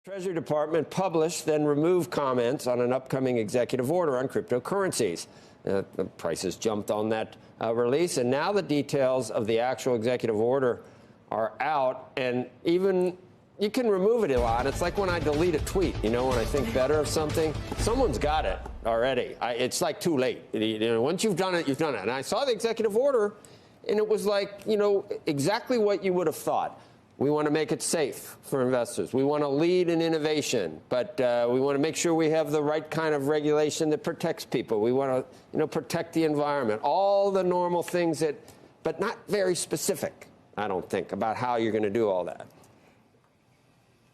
Treasury Department published, then removed comments on an upcoming executive order on cryptocurrencies. The prices jumped on that release, and now the details of the actual executive order are out. And even you can remove it, Elon. It's like when I delete a tweet. You know, when I think better of something, someone's got it already. It's like too late. You know, once you've done it, you've done it. And I saw the executive order, and it was like, you know, exactly what you would have thought. We want to make it safe for investors. We want to lead in innovation, but we want to make sure we have the right kind of regulation that protects people. We want to, you know, protect the environment. All the normal things that, but not very specific, I don't think, about how you're going to do all that.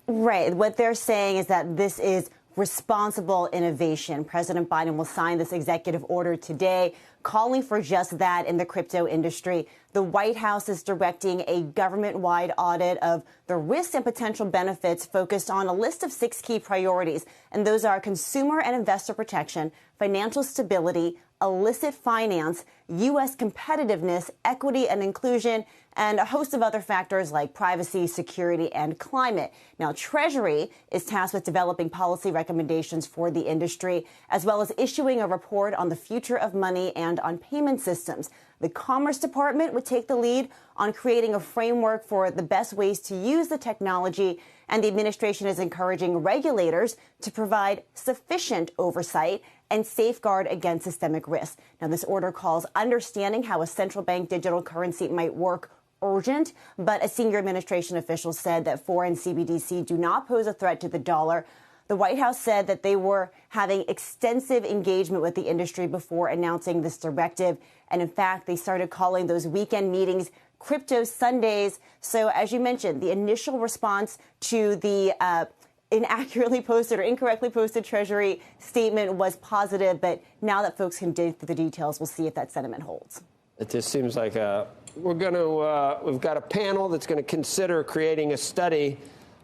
Right. What they're saying is that this is responsible innovation. President Biden will sign this executive order today, calling for just that in the crypto industry. The White House is directing a government-wide audit of the risks and potential benefits focused on a list of 6 key priorities. And those are consumer and investor protection, financial stability, illicit finance, U.S. competitiveness, equity and inclusion, and a host of other factors like privacy, security, and climate. Now, Treasury is tasked with developing policy recommendations for the industry, as well as issuing a report on the future of money and on payment systems. The Commerce Department would take the lead on creating a framework for the best ways to use the technology, and the administration is encouraging regulators to provide sufficient oversight and safeguard against systemic risk. Now, this order calls understanding how a central bank digital currency might work urgent, but a senior administration official said that foreign CBDC do not pose a threat to the dollar. The White House said that they were having extensive engagement with the industry before announcing this directive. And in fact, they started calling those weekend meetings Crypto Sundays. So as you mentioned, the initial response to the inaccurately posted or incorrectly posted Treasury statement was positive. But now that folks can dig through the details, we'll see if that sentiment holds. It just seems like we've got a panel that's going to consider creating a study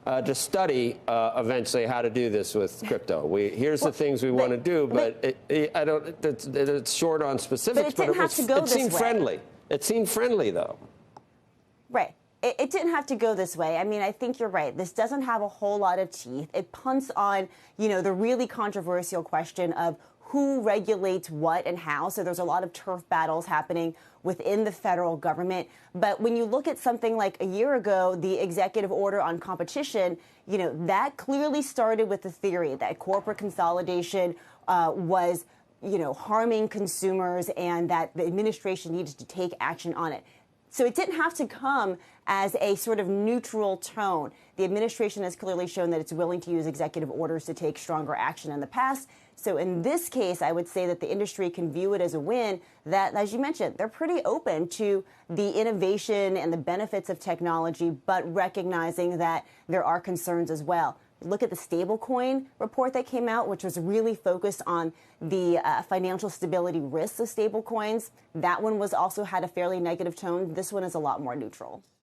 to study eventually how to do this with crypto. Here's the things we want to do, but it's short on specifics. But it seemed friendly. It seemed friendly, though. Right. It didn't have to go this way. I mean, I think you're right. This doesn't have a whole lot of teeth. It punts on, you know, the really controversial question of who regulates what and how. So there's a lot of turf battles happening within the federal government. But when you look at something like a year ago, the executive order on competition, you know, that clearly started with the theory that corporate consolidation was, you know, harming consumers and that the administration needed to take action on it. So it didn't have to come as a sort of neutral tone. The administration has clearly shown that it's willing to use executive orders to take stronger action in the past. So in this case, I would say that the industry can view it as a win, that, as you mentioned, they're pretty open to the innovation and the benefits of technology, but recognizing that there are concerns as well. Look at the stablecoin report that came out, which was really focused on the financial stability risks of stablecoins. That one was also had a fairly negative tone. This one is a lot more neutral.